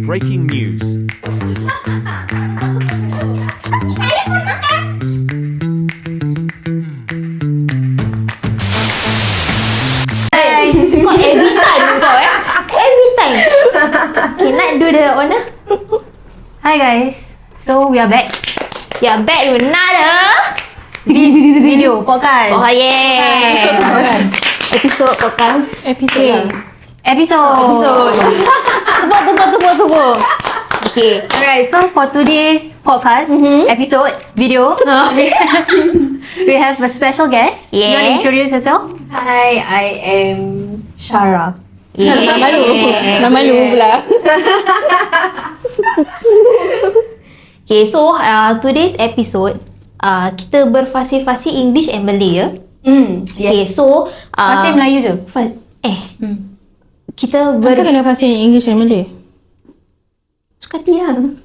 breaking news. Every time kau Every time. Okay, Nat do the honor. Hi guys, so we are back. We are back with another Video podcast. Oh yeah. Episode podcast. Episode. Tepuk. Okay. Alright, so for today's podcast episode video, we have a special guest. You want to Yeah. introduce yourself? Hi, I am Shara. Yeah. Dah malu pula. Okay, so today's episode kita berfasih-fasih English and Malay ya. Okay, so Masih Melayu je. Kita Kenapa kena fasih English and Malay? suka tiang.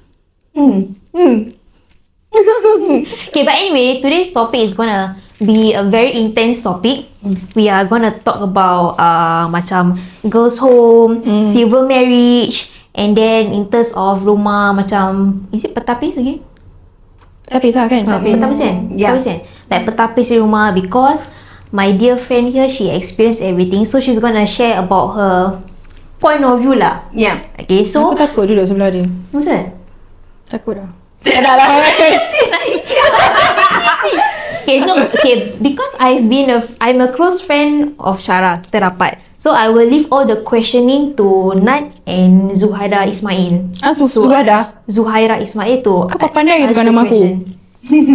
Okay, but anyway, today's topic is gonna be a very intense topic. We are gonna talk about macam girls' home, civil marriage, and then in terms of rumah macam, is it petapis again? Tapi sah kan? Petapis kan? Yeah. Petapis kan? Like petapis di rumah, because my dear friend here, she experienced everything, so she's gonna share about her point of view lah. Yeah. Okay, so Aku takut duduk sebelah dia. Maksud? Takut dah. Tak lah. Okay, because I'm a close friend of Shara, kita rapat. So I will leave all the questioning to Nat and Zuhaira Ismail. Sudah dah. Zuhaira Ismail tu. Kau pandai ke tukar nama aku?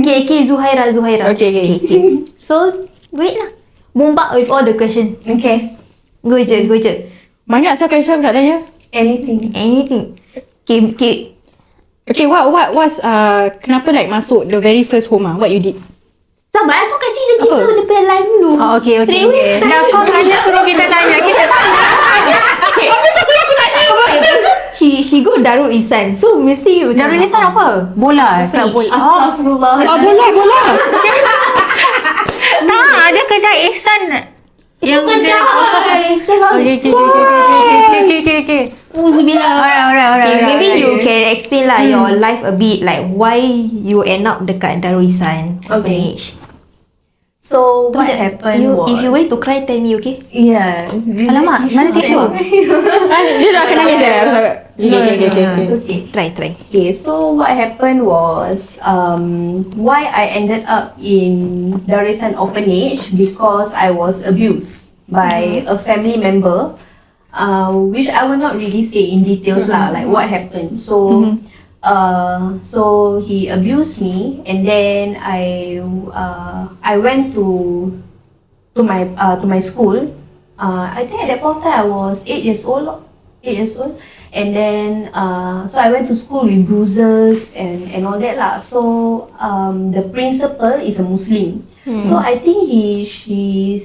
Okay, Zuhaira. Okay. So, wait lah. Bombard with all the question. Okay. Go je. Banyak saya question nak tanya. Anything. Anything. Okay. Okay, what was kenapa like masuk the very first home What you did? Sabar, aku kasih dia cerita Apa? daripada live dulu. Oh, okay. Straight away. Dah kau tanya suruh kita tanya. Kita tanya. Okay, because she go Darul Ihsan. So, mesti macam Darul Ihsan apa? Bola. Kelab bola. Astaghfirullah. Bola. Tak, ada kedai Ihsan. Itu kedai. Okay. Alhamdulillah. Alright. Okay, maybe you can explain lah your life a bit, like why you end up dekat Darul Ihsan orphanage. So what happened was... If you going to cry, tell me, okay? Yeah. Alamak, mana tisu? Dia dah kena dah. It's Okay. okay. Try. Okay, so what happened was why I ended up in Darul Ihsan Orphanage, because I was abused by a family member, which I will not really say in details lah, like what happened. So so he abused me, and then I went to my school. I think at that point of time I was 8 years old, and then so I went to school with bruises and all that lah. So the principal is a Muslim. So I think she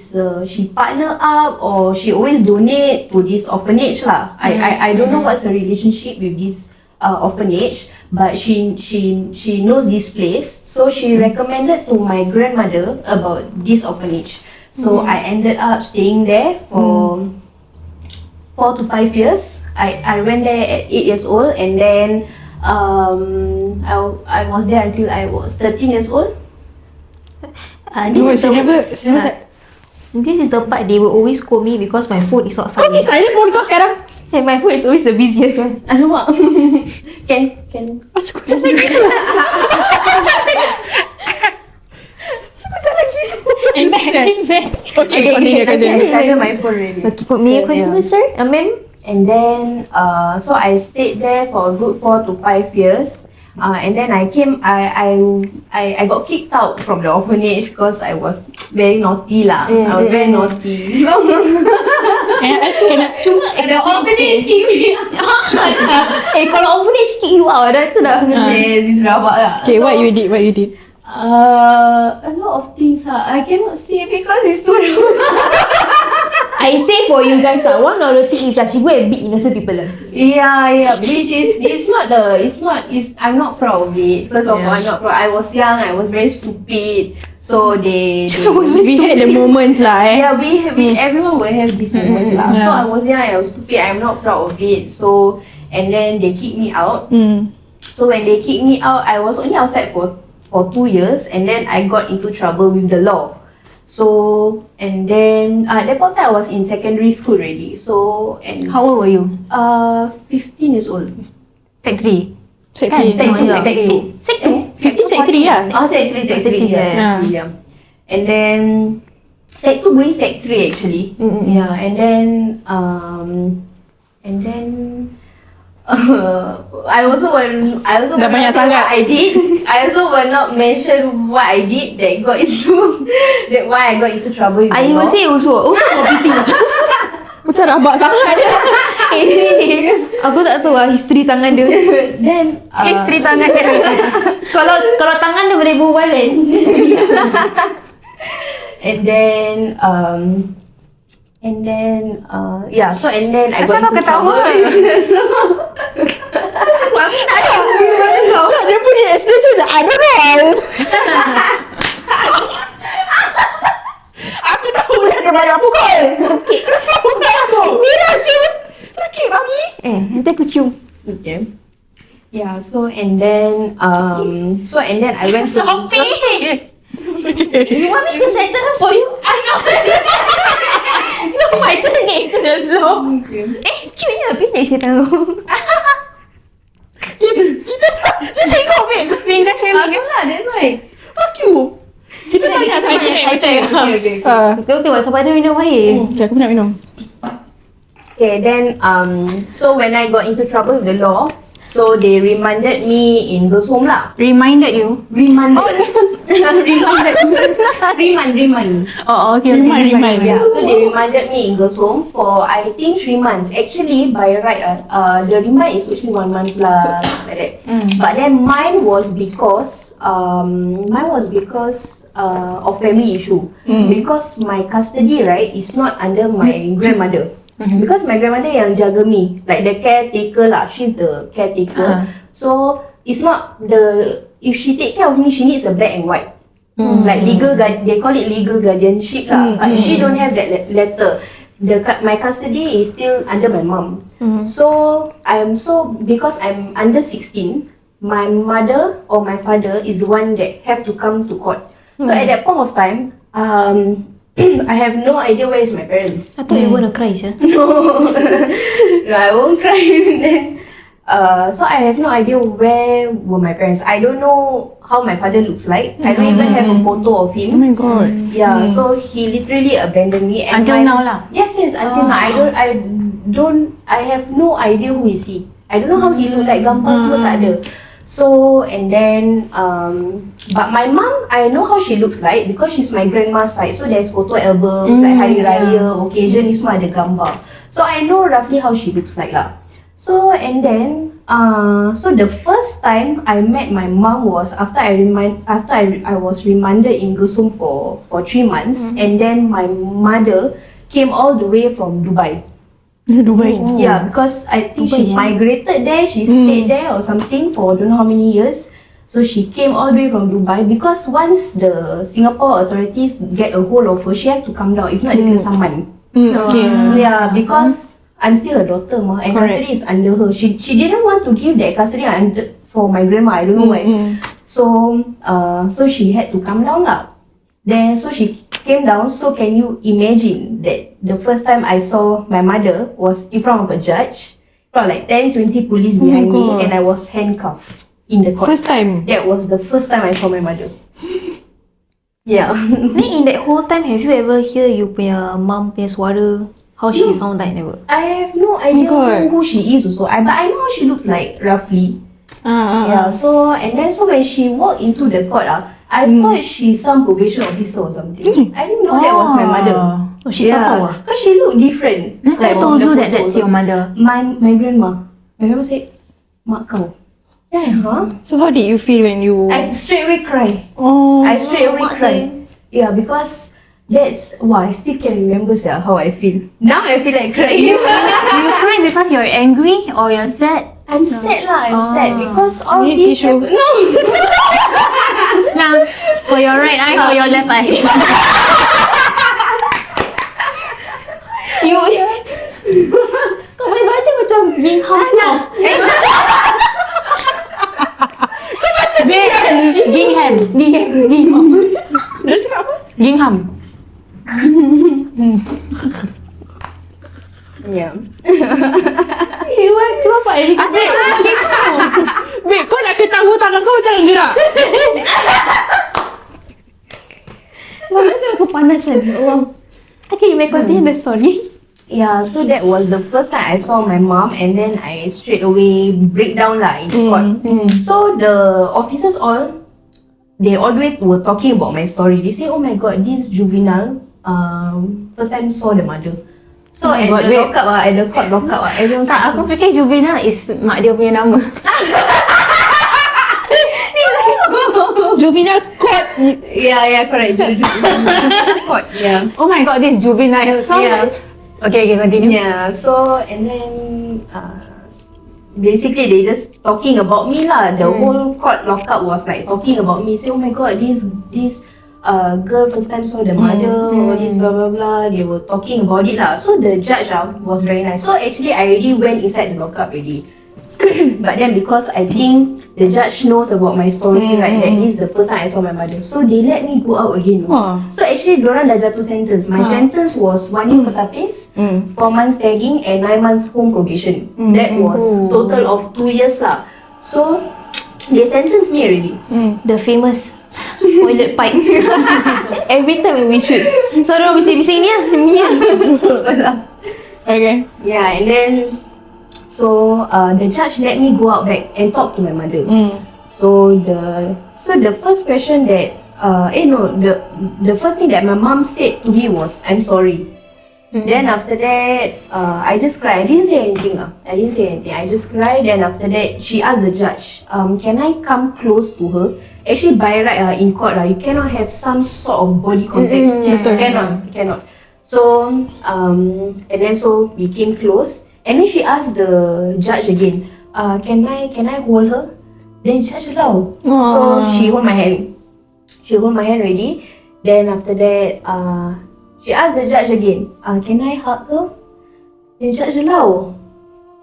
partner up, or she always donate to this orphanage lah. I don't know what's her relationship with this orphanage, but she knows this place, so she recommended to my grandmother about this orphanage. So I ended up staying there for 4 to 5 years. I went there at 8 years old, and then I was there until I was 13 years old. This is the part they will always call me because my phone is not silent. Silent phone kau sekarang. And my phone is always the busiest one. Alamak. Can Macam lagi. And back. Okay, continue. I got my phone ready. Okay, may you continue, sir? Ma'am? And then so I stayed there for a good 4 to 5 years. And then I got kicked out from the orphanage because I was very naughty lah. I was very naughty. Cuma The orphanage kicked me out. kalau orphanage kick you out, dah tu dah. Yes, it's rabak lah. Okay, what you did? A lot of things I cannot say because it's too I say for you guys lah, one of the things is that she go and beat innocent people lah. Yeah, which is I'm not proud of it because of I'm not proud. I was young, I was very stupid, so they We had the moments lah yeah, we everyone will have these moments lah. So I was young, I was stupid, I'm not proud of it. So and then they kicked me out. Hmm. So when they kicked me out, I was only outside for 2 years, and then I got into trouble with the law. So and then at that point I was in secondary school already. So and How old were you? 15 years old. Sec 3. Sec Kan, 3. Sec no, 2, yeah. sec 2. Sec 2. 15 sec 3 lah. Sec 3, Sec three, yeah. yeah. And then sec 2 going sec 3 actually. Yeah, and then I also will Dah banyak say sangat. what I did. I also will not mention what I did that got into that why I got into trouble with the I will law. say also competing. Macam rabak sangat dia. Aku tak tahu lah history tangan dia. Then History tangan dia. Kalau tangan dia boleh berbual kan. and then yeah, so and then I got Asal kau into ketawa? trouble. Dia punya expression macam I don't know. Aku tahu dia banyak pukul. Sakit. Kenapa pukul aku? Mira shoot. Sakit lagi. Nanti aku cium. Okay. Yeah, so and then I went to Stop it! You want me to settle for you? I know. So my turn to get into the law. Cute je tapi nak settle. Dia tengok babe. Finger shaming. lah, that's why. Fuck you. Kita banyak cycle macam Okay. Kau tengok sampai dia minum air. Okay, aku nak minum. Okay, then so when I got into trouble with the law, so they remanded me in girls' home lah. Reminded you? Remand. Oh, okay. Remind. Yeah, so they remanded me in girls' home for I think 3 months. Actually, by right, the remand is usually 1 month plus like that. But then mine was because of family issue. Because my custody right is not under my grandmother. Because my grandmother yang jaga me, like the caretaker lah. She's the caretaker. So it's not if she take care of me, she needs a black and white. Like they call it legal guardianship lah. But she don't have that letter. My custody is still under my mom. So because I'm under 16, my mother or my father is the one that have to come to court. So at that point of time, I have no idea where is my parents. I thought you gonna cry sah. No, I won't cry. Then, so I have no idea where were my parents. I don't know how my father looks like. I don't even have a photo of Oh him. my god. Yeah, so he literally abandoned me. And Until now lah. Yes, until now. I have no idea who is he. I don't know how he look like. Gambar semua tak ada. So and then but my mom, I know how she looks like because she's my grandma's side. So there's photo album, like Hari Raya, occasion ni semua ada gambar. So I know roughly how she looks like lah. So and then so the first time I met my mom was after I was remanded in girls' home for 3 months, and then my mother came all the way from Dubai. Dubai. Yeah, because I think she migrated there, she stayed there or something for don't know how many years. So she came all the way from Dubai because once the Singapore authorities get a hold of her, she have to come down. If not, they kena saman. Okay. Yeah, because I'm still a daughter ma, and Correct. custody is under her. She didn't want to give that custody for my grandma. I don't know why. So she had to come down lah. Then so she came down. So can you imagine that the first time I saw my mother was in front of a judge, from like 10-20 police Oh my behind me, God. and I was handcuffed in the court. First time. That was the first time I saw my mother. Yeah. Ni in that whole time have you ever hear you punya mum punya suara? How she sound like never? I have no idea God. who she is also. But I know how she looks like roughly. Yeah, so and then so when she walked into the court, I thought she's some probation officer or something. I didn't know that was my mother. Oh, she's Sabah ah? Because she looked different. Who told from you the that that's photos. your mother? My grandma. My grandma said, "Mak kau." Yeah, huh? So how did you feel when you? I straight away cry. Oh. I straight away mak cry. Yeah, because that's I still can remember how I feel. Now I feel like crying. You cry because you're angry or you're sad? I'm sad lah. I'm sad because all Need this tissue. happened. No. Now, for your right eye or your left eye? You Kau boleh baca macam Ying Hao. Yeah. You want keluar every Asyik. Babe, kau nak ketawa tangan kau macam gerak. Kenapa aku panasan? Ya Allah. Okay, you may continue the story. Yeah, so that was the first time I saw my mom, and then I straight away break down lah in court. So the officers all, they always were talking about my story. They say, oh my god, this juvenile first time saw the mother. So Oh my at God, the wait. lockup at the court lockup everyone's Tak, aku fikir juvenile is mak dia punya nama. Juvenile court. yeah, correct. Court, yeah. Oh my god, this juvenile. So, Yeah. Okay, continue. Yeah, so and then basically they just talking about me lah. The whole court lockup was like talking about me. Say, oh my god, this girl first time saw the mother, all this blah blah blah. They were talking about it lah. So the judge was very nice. So actually I already went inside the lockup already. But then because I think the judge knows about my story, right, that is the first time I saw my mother. So they let me go out again. Wah. So actually diorang dah jatuh sentence. My sentence was 1 year petapis, 4 months tagging and 9 months home probation. That was total of 2 years lah. So they sentenced me already. The famous toilet pipe. Every time when we shoot. So orang bising-bising ni lah. Ni lah. Okay. Yeah, and then so the judge let me go out back and talk to my mother. So the first question that the first thing that my mom said to me was, I'm sorry. Then after that, I just cried. I didn't say anything. I just cried. Then after that, she asked the judge, can I come close to her? Actually, by right in court, you cannot have some sort of body contact. Cannot. So, and then so we came close. And then she asked the judge again, can I hold her? Then judge allow. So she hold my hand. She hold my hand already. Then after that, she asked the judge again, can I hug her? Then judge allow.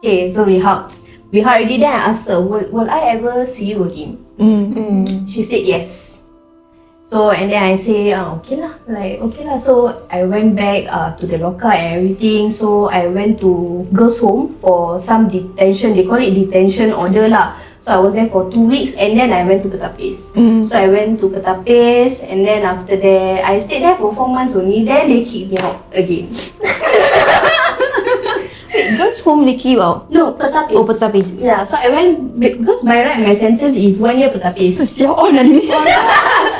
Okay, so we hug. We hug already. Then I asked her, will I ever see you again? She said yes. So and then I say, okay lah. So I went back to the locker and everything. So I went to girls' home for some detention. They call it detention order lah. So I was there for 2 weeks and then I went to Petapis. So I went to Petapis and then after that I stayed there for 4 months only. Then they kicked me out again. Girls home they keep out. No, Petapis. Oh, Petapis. Yeah, so I went because by right my sentence is 1 year Petapis. Siap on ni.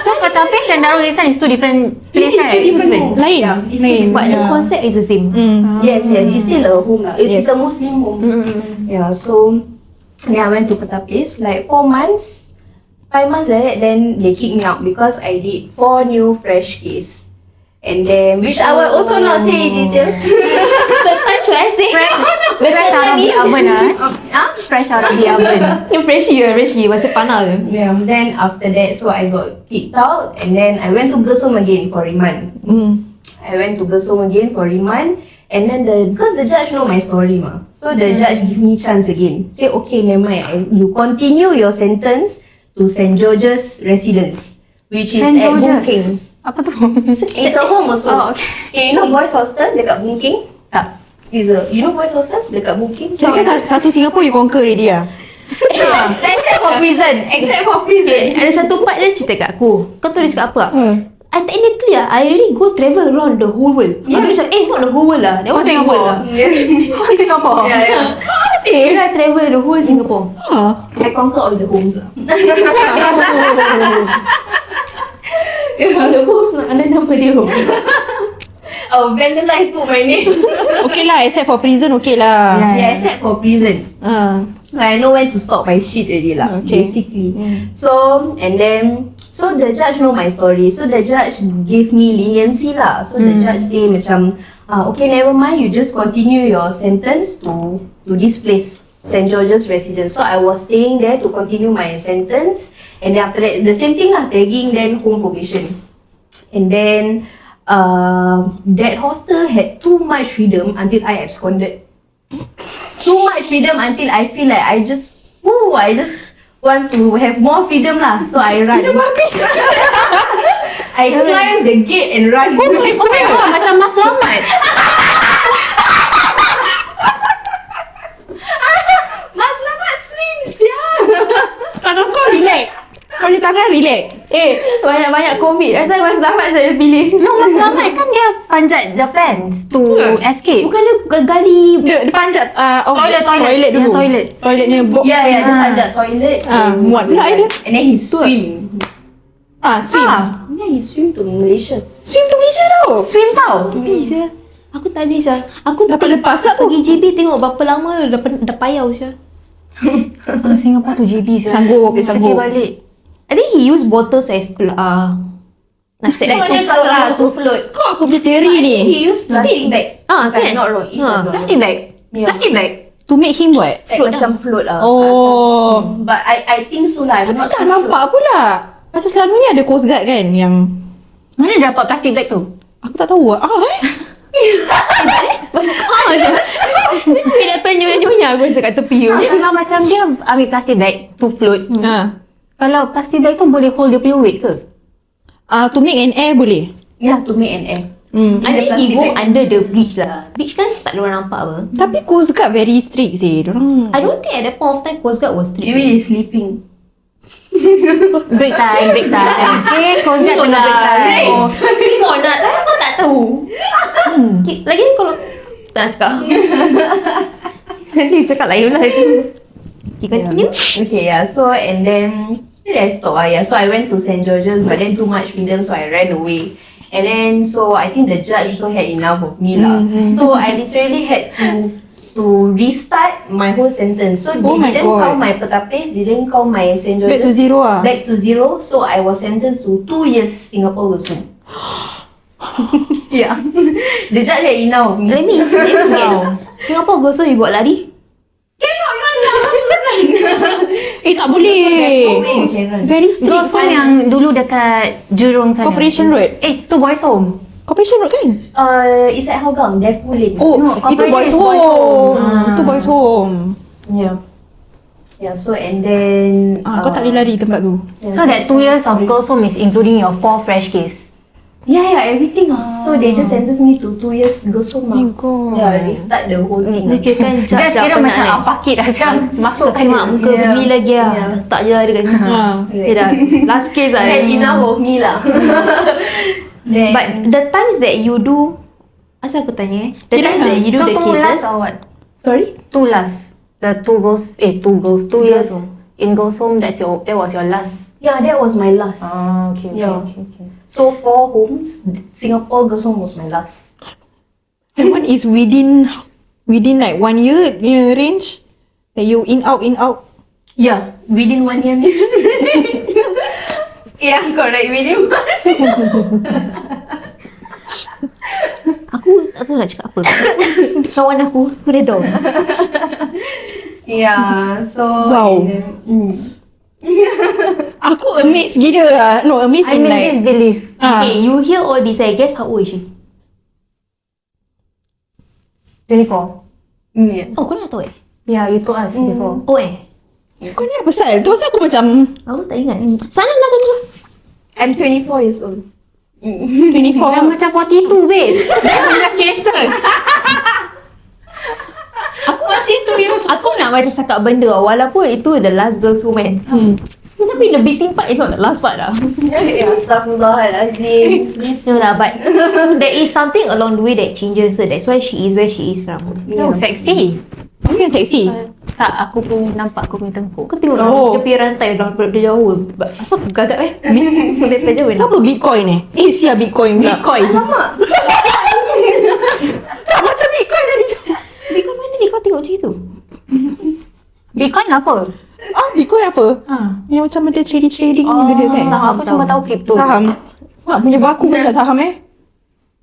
So Petapis and Darul Ihsan is two different place, It's right? two different homes. Lain. Yeah, it's Lain. two But the Yeah. concept is the same. Yes, it's still a home lah. It's Yes. a Muslim home. Yeah, so I went to Petapis like 4 months, 5 months like that. Then they kicked me out because I did 4 new fresh case, and then which I will also not say in details. Third time should I say? Fresh out of the oven, Fresh out of the oven. Yang freshie masih panas je. Yeah, then after that, so I got kicked out, and then I went to girls' home again for remand. I went to girls' home again for remand. And then because the judge know my story ma, so the judge give me chance again. Say okay, never mind. You continue your sentence to St. George's Residence, which is St. at George's. Boon Keng. Apa tu? It's a home also. Oh, okay. You know boys hostel dekat Boon Keng? Tak. You know boys hostel dekat Boon Keng? Kira kan satu Singapore you conquer already lah. Except for prison. Except for prison. Ada satu part dia cerita kat aku. Kau tahu dia cakap apa? Technically I really go travel around the whole world. Yeah. Habis dia cakap, not the whole world lah. That was the Singapore. world lah. Oh, Singapore. Yeah. Kira I travel the whole Singapore. I conquer all the homes lah. The host nak ada nama dia. Oh, vandalize put my name. Okay lah, except for prison okay lah. Yeah, except for prison. I know when to stop my shit already lah. Okay. Basically. So and then so the judge know my story. So the judge gave me leniency lah. So the judge say macam okay, never mind, you just continue your sentence to this place, St. George's Residence. So I was staying there to continue my sentence, and then after that the same thing lah, tagging then home probation. And then that hostel had too much freedom until I absconded. Too much freedom until I feel like I just want to have more freedom lah. So I run. I climb the gate and run. Oh my god, macam Mas Selamat. relax. Banyak-banyak COVID. Saya Mas Selamat saya pilih. No, Mas Selamat kan dia panjat the fence to escape. Bukan dia gali. Dia panjat Toilet. toilet dulu. Yang toilet. Toiletnya box. Yeah, dia panjat toilet. muat pula dia. And then he swim. Swim. Yeah, he swim to Malaysia. Swim to Malaysia tau. Swim tau. Bisa. Aku tak boleh sah. Aku Dapat lepas pula tu. pergi JB tengok berapa lama dah payah sah. Singapore tu JB sih. Sanggup, dia sanggup. Fikir balik. I think he use bottles as plastic. Like to float lah, to float. Kau aku punya teori ni. He used plastic bag. Ah, If I'm kan? not wrong. If I'm not wrong. Plastic bag. Yeah. Plastic bag. To make him what? Like macam float lah. Oh. But I think so lah. I'm Tapi not tak so nampak pula. Pasal selalunya ada Coast Guard kan yang Mana dia dapat plastic bag tu? aku tak tahu. Dia cuma datang nyonya-nyonya aku rasa kat tepi tu. Kalau macam dia ambil plastic bag to float. Kalau plastic bag tu boleh hold dia punya weight ke? To make an air boleh. Yeah, to make an air. I think he plastic go bag. under the bridge lah. Bridge kan tak ada orang nampak apa. Tapi Coast Guard very strict sih. Diorang I don't think at that point of time Coast Guard was strict. Maybe he's sleeping. Break time. Okay, kau Tengok tengok break time. lah. Tengok nak. Takkan kau tak tahu. Lagi ni kalau tak nak cakap. Nanti cakap lain lah itu. Okay, continue. Okay, yeah. So and then I stopped. Yeah. So I went to St. George's, but then too much freedom, so I ran away. And then so I think the judge also had enough of me lah. So I literally had to restart my whole sentence. So Oh my they didn't God. count my petapis, they didn't count my St. back to George's. zero Back to zero. So I was sentenced to 2 years Singapore Girls' Home. Yeah. The judge had enough of me. Let me guess. Singapore Girls' Home you buat lari? Cannot run lah. tak boleh. There's no way you can run. Very strict. Girls' Home yang dulu dekat Jurong sana. Corporation Road. Tu Boys Home. Corporation Road kan? It's at Hougang, Defu Lane. Oh, No, itu corporation boys is boys' home. home. Itu boys home. Yeah. Yeah, so and then Kau tak boleh lari tempat tu. So that 2 years of Girls' Home is including your 4 fresh case. Yeah, everything. So they just sentenced me to 2 years Girls' Home. Oh my God. Yeah, restart the whole thing. Dia kira kan Just kira macam fuck it macam masuk Masuk mak muka Yeah. beli lagi lah. Yeah. Tak je lah dekat sini. Dia dah last case lah. Had enough of me lah. Then, But the times that you do, asal aku tanya the Kira times that you do So the 2 last cases, or what? sorry? 2 last. The 2 girls, 2 years in Girls' Home, that was your last. Yeah, that was my last. Okay. Yeah. So 4 homes, Singapore Girls' Home was my last. That one is within like 1 year range that you in out. Yeah, within 1 year. Yeah, correct. Within aku tak tahu nak cakap apa. Kawan aku redha. Yeah, so Wow. and then, Aku amazed gila lah. No, amazed I in mean like disbelief. Okay, you hear all this, I guess how old is she? 24. yeah. Oh, kau nak tahu eh? Yeah, you told us before. Oh eh? Kau ni apa pasal? Tu pasal aku macam Aku tak ingat. Sana lah tengok. I'm 24 years old. 24. Dah macam 42 babe. Dah banyak cases. Aku nak macam cakap benda walaupun itu the last girl's home kan. Tapi the beating part is not the last part lah. Yeah, Astaghfirullahaladzim. No lah, but there is something along the way that changes her. That's why she is where she is now. Oh, sexy. Kau yang seksi. Tak, aku pun nampak aku punya tengkuk. Kau tengok dia punya rantai dia jauh. Apa aku gagap Dia jauh Itu apa Bitcoin sia Bitcoin pula. Bitcoin. Tak macam Bitcoin dari jauh. Bitcoin mana ni kau tengok macam tu? Bitcoin apa? Bitcoin apa? Yang macam ada trading benda kan? saham, Aku cuma tahu kripto. Saham. Mak punya baku pun cakap saham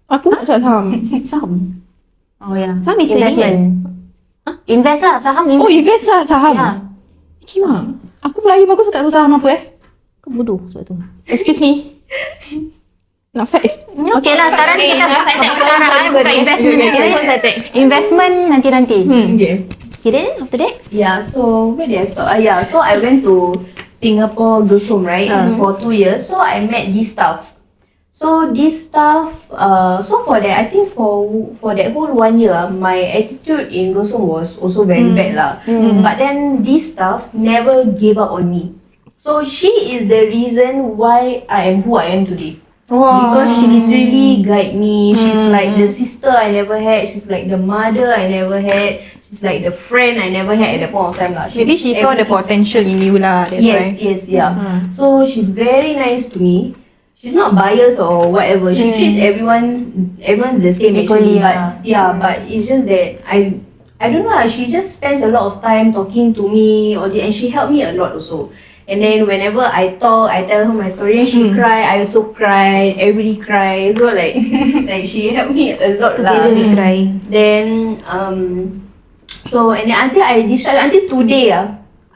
Aku nak cakap saham. Saham. Oh ya. Saham is investment. Invest lah saham. Oh invest lah saham. Ya. Gimana? Aku Melayu bagus tak tahu saham apa Kau bodoh sebab tu. Excuse me. Nak fight. Okay lah, sekarang ni kita bukan investment. Investment nanti-nanti. Okay. Okay then after that? Yeah, so where did I stop? Yeah, so I went to Singapore Girls' Home, right? For 2 years. So I met this staff. So this staff, so for that, I think for that whole 1 year, my attitude in Girls' Home was also very bad lah. But then this staff never gave up on me. So she is the reason why I am who I am today. Wow. Because she literally guide me. She's like the sister I never had. She's like the mother I never had. She's like the friend I never had at that point of time lah. Maybe she saw the potential in you lah. That's why. Yes, yeah. So she's very nice to me. She's not biased or whatever. She treats everyone's the same Equally, actually. But but it's just that I don't know lah. She just spends a lot of time talking to me and she helped me a lot also. And then whenever I talk, I tell her my story and she cry. I also cry. Everybody cries. So like like she helped me a lot lah. Together we try. Then so and then until I discharged until today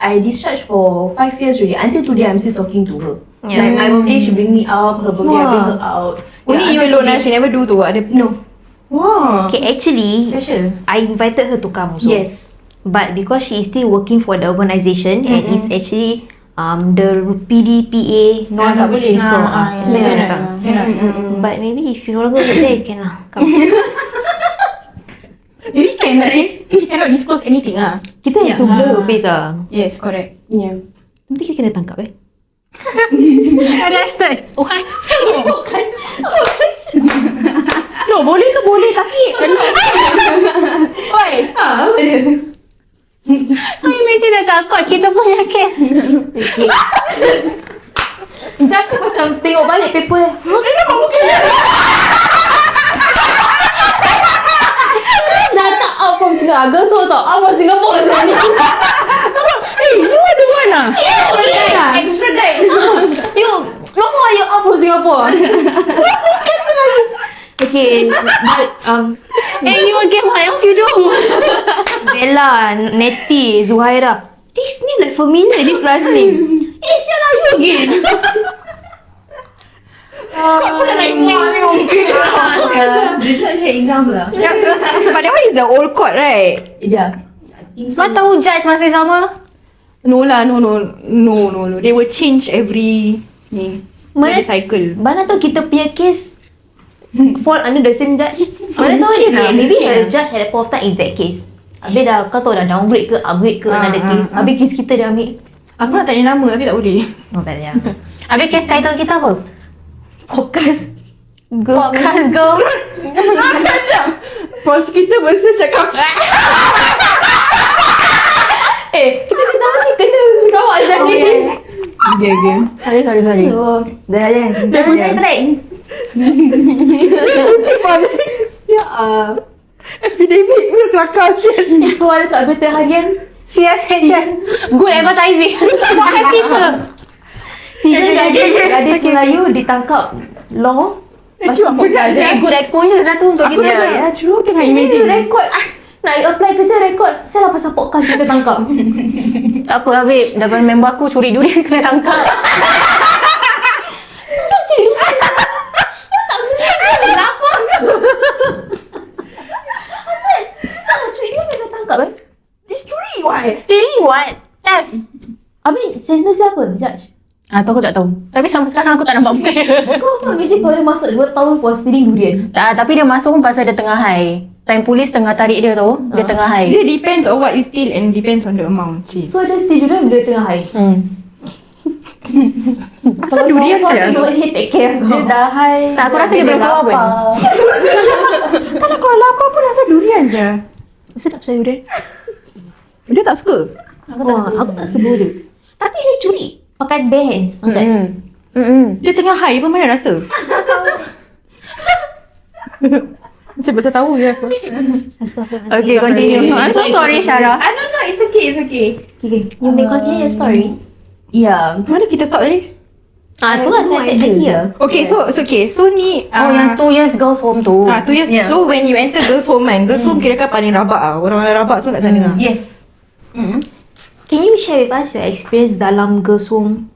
I discharged for 5 years already. Until today I'm still talking to her. Yeah. Like my birthday she bring me out, her birthday I bring her out. Only you until alone lah. today- She never do tu ada. No. Wow. Okay, actually, Special. I invited her to come also. Yes. But because she is still working for the organisation and is actually the PDPA non tak boleh. so yeah. so Yeah. dia datang. But maybe if you no longer work there, you can lah come. Maybe can but she cannot disclose anything ah. Kita have to blur her face lah. Yes, correct. Yeah. Nanti kita kena tangkap Arrested. What? No, boleh tu boleh tapi Oi. So imagine dah takut kita punya case. Okay. Judge tu macam tengok balik paper dia. Dah tak out from Singapore. Girls so tau. Out from Singapore kat sana ni. hey, you are the one ah. Extradite. You, no more you out from Singapore. Okay, but Eh, you again, what else you do? Bella, Nettie, Zuhaira. This name like familiar, this last name. Eh, siapa you again? Kau pun dah naik muak tengok muka dia. Dia tak ada enough lah. But that one is the old court, right? Yeah. Sebab tahu judge masih sama? No lah, no. They will change every ni. Mana- Ada cycle. Mana tahu kita punya case fall under the same judge. Mana tahu mungkin lah, maybe mungkin the lah. judge at that point of time is that case. Habis dah kau tahu dah downgrade ke upgrade ke another case. Habis case kita dia ambil. Aku nak tanya nama tapi tak boleh. Oh tak ada. Habis case title kita apa? Podcast. Girls. Podcast girls. Prosecutor versus cakap. Kita ni kena rawat Azan ni. Okay. Sorry. Oh, dah dah. Dah track. Epidemic punya kelakar sial. Itu ada kat berita harian. CSH. Good advertising. Podcast kita. Tiga gadis Melayu ditangkap law. Pasal podcast. Jadi good exposure satu untuk kita. Ya, true. Aku tengah imagine. Rekod. Nak apply kerja rekod. Saya lah pasal podcast kita tangkap. Tak apa, Habib. Daripada member aku curi durian kena tangkap. Saya curi. Tak boleh. Lapar. Asal curi dia kena tangkap This curi what? Stealing what? Yes. Habis sentence dia apa, judge? Tu aku tak tahu. Tapi sampai sekarang aku tak nampak muka dia. Kau imagine kalau dia masuk 2 tahun for stealing durian. Tapi dia masuk pun pasal dia tengah high. Time polis tengah tarik dia tu, dia tengah high. Dia depends on what you steal and depends on the amount. Cik. So dia steal durian bila dia tengah high. Asal durian kau sial? tengok dia take care Dia kau. dah high. Tak, aku rasa dia belum keluar pun. Kalau kau lapar pun rasa durian je. Sedap saya durian. Dia tak suka. Aku tak suka dia. Tapi dia curi. Pakai bare hands. Angkat. Dia tengah high pun mana rasa? Macam baca tahu je aku. Astaghfirullah. Okay, continue. I'm so sorry, Syara. I don't know. It's okay. Okay, you may continue your story. Yeah. Mana kita stop tadi? Tu lah saya tak lagi ya. Okay, so okay. So ni Yang 2 years girls home tu. 2 years. Yeah. So when you enter girls home kan, girls home kira kan paling rabak ah. Orang-orang rabak semua kat sana. Yes. Can you share with us your experience dalam girls home?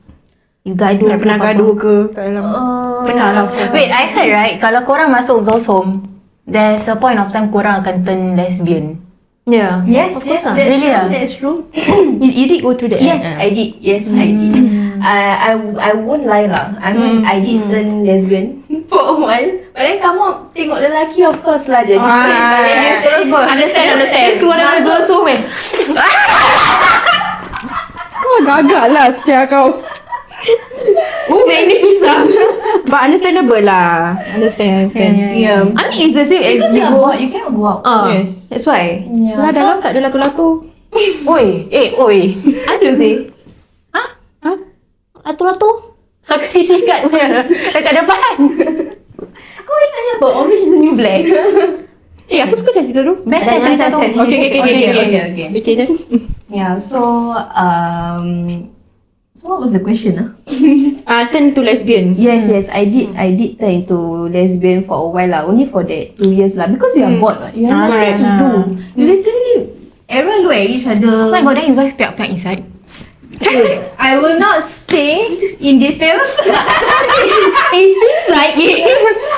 You gaduh Nak pernah ke apa-apa? gaduh ke kat dalam? Pernah lah. of course. Wait, I heard right, kalau korang masuk girls home, there's a point of time korang akan turn lesbian. Yeah. Yes, Of course yes, lah. that's Really true. ah? That's true. You did go through that. Yes, I did. Yes, I did. I won't lie lah. I did turn lesbian for a while. But then come out tengok lelaki of course lah jadi straight. But then dia terus Understand. Keluar dari girls home Kau gagal lah sial kau. Very pisang. But understandable lah. Understand. Yeah. I mean, it's the same as Because you you're go. bored, you cannot go out. Yes. That's why. Yeah. Lah dalam tak ada lato-lato. Oi, oi. Ada sih. Hah? Lato-lato. Sakri dekat dekat depan. Kau ingat ni apa? Orange is the new black. Aku suka cerita tu. Best saya cerita tu. Okay. Okay then. Yeah. So so what was the question? Turn to lesbian. Yes, I did turn into lesbian for a while lah. Only for that 2 years lah. Because you are bored, right? You have nothing to do. You literally everyone look at each other. Oh my god, then you guys piak inside. I will not say in details. It seems like it.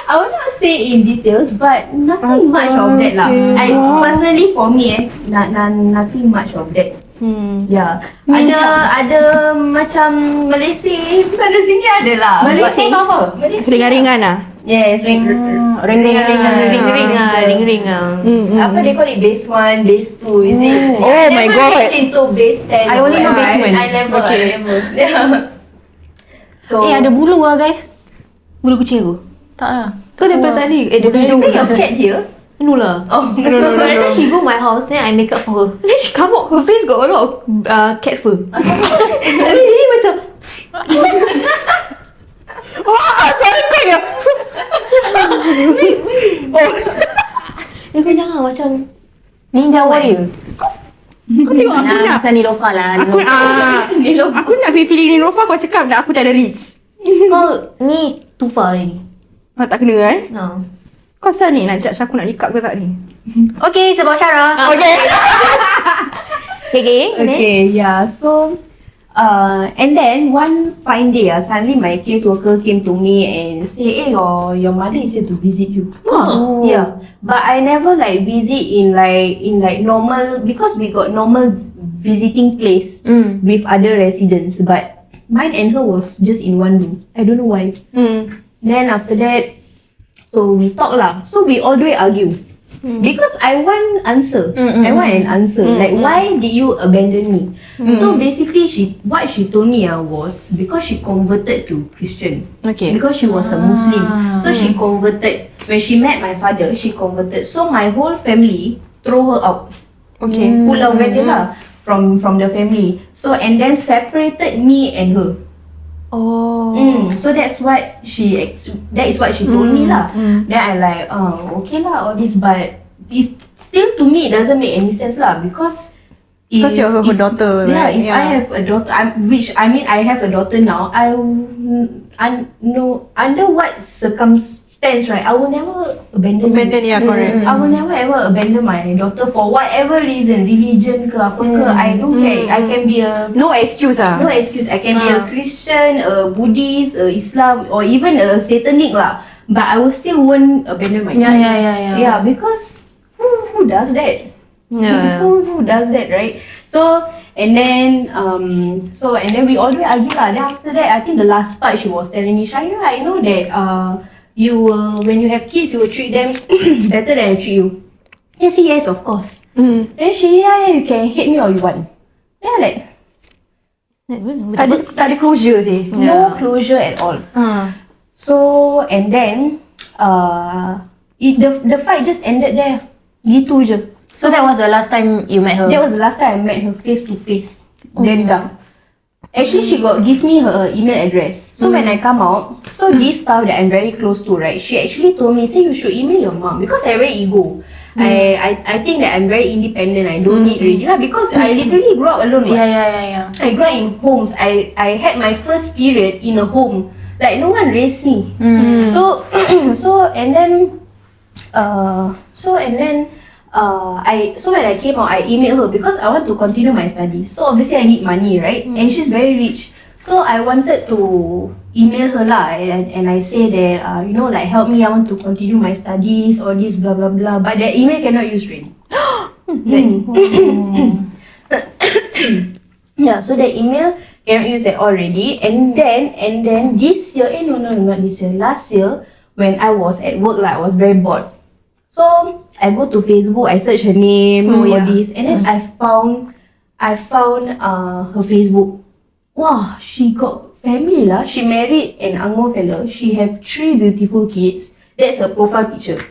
I will not say in details, but nothing much of that lah. I personally for me nothing much of that. Yeah. Ada macam Malaysia sana sini ada lah. Malaysia tu apa? Malaysia. Ringan-ringan lah. Yes, ring-ring. Apa they call it? Base 1, base 2, is it? Oh I my never God. reach into base 10. I only know basement. I never. So, ada bulu lah guys. Bulu kucing aku. Tak lah. Tu daripada tadi. do you bring your cat here? No lah. Oh, No. But every time she go my house, then I make up for her. Then she come out, her face got a lot of cat fur. Tapi dia ni macam Wah, suara kau ya. dia kau jangan macam Ninja Warrior. Kau tengok aku nak. Macam Nilofa lah. Aku nak feeling Nilofa kau cakap nak aku tak ada reach. kau ni too far ni. Tak kena No. Kau asal ni nak judge aku nak nikah ke tak ni? Okay, sebab Syara. Okay. Okay. Okay, yeah. So, and then one fine day, suddenly my caseworker came to me and say, "Hey, your mother is here to visit you." Wah. Yeah, but I never like visit in like normal because we got normal visiting place with other residents, but mine and her was just in one room. I don't know why. Then after that, so we talk lah. So we all the way argue. Because I want answer. I want an answer. Like why did you abandon me? So basically what she told me was because she converted to Christian. Okay. Because she was a Muslim. So she converted. When she met my father, she converted. So my whole family throw her out. Okay. Pulau dia lah from the family. So and then separated me and her. So that's what that is what she told me lah. Then I like, okay lah all this, but it still to me it doesn't make any sense lah because Because you're her daughter, yeah, right? if I have a daughter, I have a daughter now. I know under what circumstance, right? I will never abandon. Yeah, correct. I will never ever abandon my daughter for whatever reason, religion ke apa ke. I don't care. I can be a No excuse ah. no excuse. I can be a Christian, a Buddhist, a Islam, or even a Satanic lah. But I will still won't abandon my child. Yeah, because who does that? Yeah. Who does that, right? So and then we all the way argue lah. Then after that, I think the last part she was telling me, Shaira, I know that you will, when you have kids, you will treat them better than I treat you. Yes, of course. Then she, you can hate me all you want. Then I like Tak ada closure sih. no closure at all. So and then the fight just ended there. Gitu je. So that was the last time you met her? That was the last time I met her face to face. Then dah. Actually, she got give me her email address. So when I come out, so this staff that I'm very close to, right? She actually told me, say you should email your mom because I very ego. I think that I'm very independent. I don't need really lah because I literally grew up alone. Yeah. I grew up in homes. I had my first period in a home. Like no one raised me. So and then when I came out, I emailed her because I want to continue my studies. So obviously I need money, right? And she's very rich. So I wanted to email her lah, and I say that like help me, I want to continue my studies, all this blah blah blah. But that email cannot use really. Yeah, so that email cannot use at all already. And then this year, no, not this year, last year when I was at work, I was very bored. So I go to Facebook, I search her name, all this, and then I found her Facebook. Wow, she got family lah. She married an Angmo fella. She have 3 beautiful kids. That's her profile picture.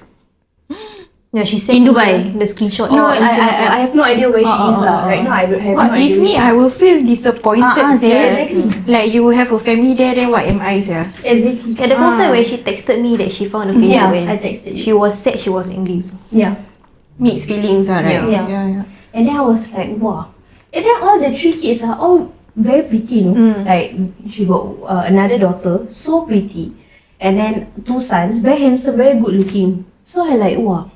Yeah, she said In Dubai? the screenshot. No, in Singapore. I have no idea where she is lah. Right now, I don't have But no idea. if me, I will feel disappointed. sia. exactly. Like you have a family there, then what am I, sia? Exactly. At the point where she texted me that she found the Facebook, Yeah, and I texted you. she was sad, she was angry. Yeah. Mixed feelings, right? Yeah. And then I was like, wow. And then all the 3 kids are all very pretty, you know. Like she got another daughter, so pretty, and then 2 sons, very handsome, very good looking. So I like, wow.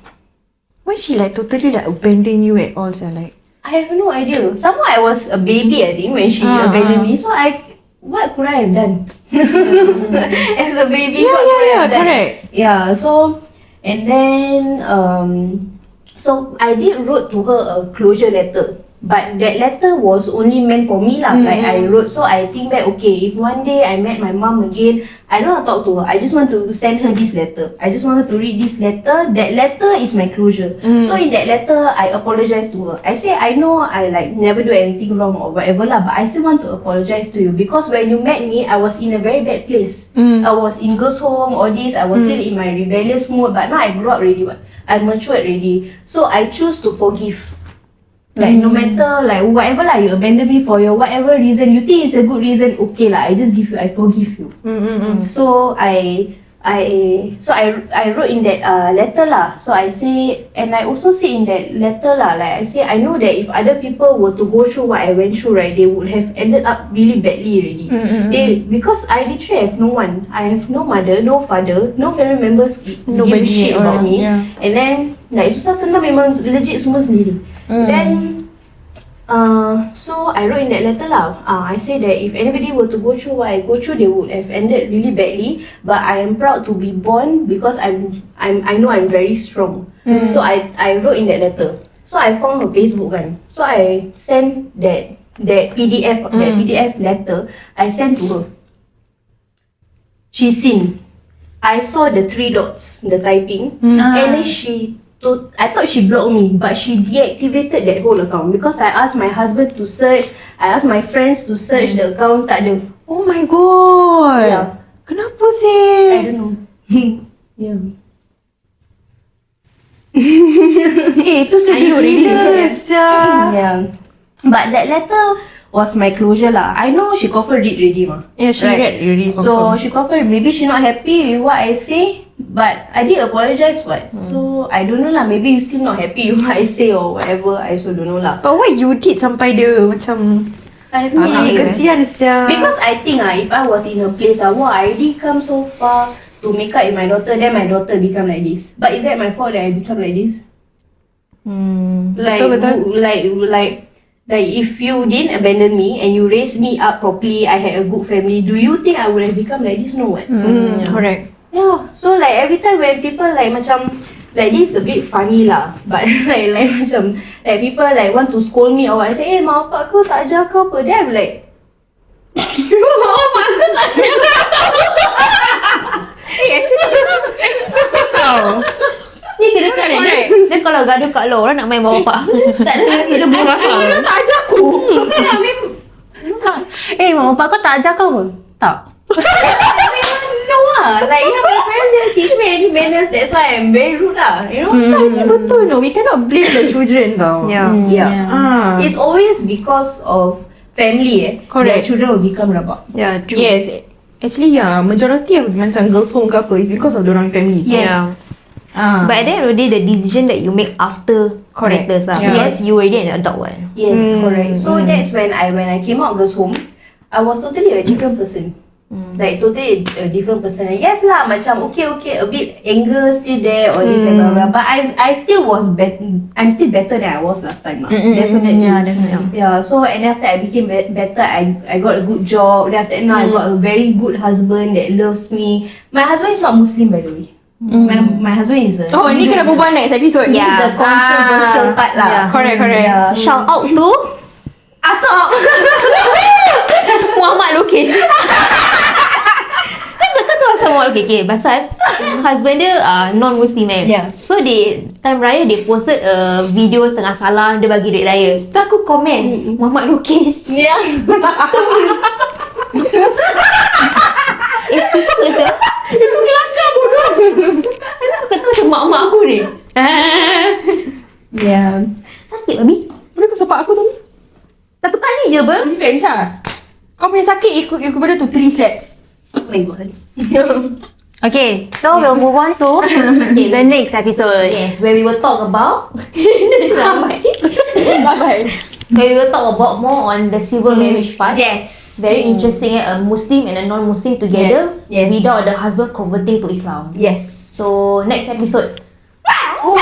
Why she like totally like abandon you at all, sia? Like, I have no idea. Somehow I was a baby, I think, when she abandoned me. So what could I have done? As a baby, what could I have done? correct. Yeah, so, and then, so I did wrote to her a closure letter. But that letter was only meant for me lah. Like I wrote, so I think back, okay, if one day I met my mom again, I don't want to talk to her. I just want to send her this letter. I just want her to read this letter. That letter is my closure. So in that letter, I apologize to her. I say, I know I like never do anything wrong or whatever lah, but I still want to apologize to you because when you met me, I was in a very bad place. I was in girls' home, all this. I was still in my rebellious mood, but now I grew up already. I matured already. So I choose to forgive. Like no matter like whatever lah, you abandon me for your whatever reason, you think it's a good reason, okay lah, I forgive you. So I wrote in that letter lah. So I say, and I also say in that letter lah, like I say, I know that if other people were to go through what I went through, right, they would have ended up really badly already. Because I literally have no one. I have no mother, no father, no family members give a shit about me. And then like susah senang memang legit semua sendiri. Then so I wrote in that letter lah. I say that if anybody were to go through what I go through, they would have ended really badly. But I am proud to be born because I know I'm very strong. So I wrote in that letter. So I found her Facebook kan. So I sent that PDF letter. I sent to her. She seen. I saw the 3 dots, the typing, and then I thought she blocked me, but she deactivated that whole account because I asked my husband to search, I asked my friends to search the account, tak ada. Oh my god. Yeah. Kenapa I sih? don't know. Yeah. Itu sedih gila sia. Yeah. But that letter was my closure lah. I know she confirm read already mah. Yeah, she read already. So she confirm maybe she not happy with what I say, but I did apologize what. So I don't know lah. Maybe you still not happy with what I say or whatever. I also don't know lah. But what you did sampai dia macam I have no idea. kesian sia. Because I think if I was in her place, wah, I already come so far to make up with my daughter, then my daughter become like this. But is that my fault that I become like this? Like, Betul. like if you didn't abandon me and you raised me up properly, I had a good family, do you think I would have become like this? No what? Correct. Yeah. So like every time when people like macam like this is a bit funny lah, but like macam like people like want to scold me or what, I say, mak bapak kau tak ajar kau apa? Then I'm like, mak bapak aku tak ajar. Ni kena kan dia kalau gaduh kat luar orang nak main bawa bapak. Tak ada rasa dia buang rasa. Tak ajar aku. Mak bapak kau tak ajar kau pun? Tak. No lah. Like my parents didn't teach me any manners. That's why I'm very rude lah. You know? Tak, betul no. We cannot blame the children tau. Yeah. Yeah. It's always because of family Correct. that children will become rabak. Yeah, true. Yes. Actually majority of macam girls home ke apa is because of dorang family. Yes. Yeah. But at the end of the day, the decision that you make after Correct. matters lah. Yeah. Because you already an adult one. Yes, correct. So that's when I came out girls home, I was totally a different person. Like totally a different person. Yes lah, macam okay, a bit anger still there or this and blah blah. But I still was I'm still better than I was last time. Definitely. Yeah, definitely. Yeah. So and after I became better, I got a good job. Then after that, now I got a very good husband that loves me. My husband is not Muslim, by the way. My husband is a Oh, ni kena berbual next episode. This is the controversial part lah. Yeah. Correct. Yeah. Shout out to Atok. Muhammad Lokesh. Kan tu asal Muhammad Lokesh. Pasal husband dia non-Muslim kan. Yeah. So time raya dia posted a video setengah salah dia bagi duit raya. Tu aku komen Muhammad Lokesh. Yeah. Apa sih? Itu kelakar bodoh. Kata macam mak-mak aku ni. Yeah. Sakit babi. Boleh kau sepak aku tadi? Satu kali je ber. Revenge lah. Kau punya sakit ikut kepada tu 3 slaps. Oh my god. Okay, so we'll move on to the next episode. Yes, where we will talk about Bye-bye. where we will talk about more on the civil marriage part. Yes. Very interesting, a Muslim and a non-Muslim together Yes, yes. without the husband converting to Islam. Yes. So next episode. Ooh.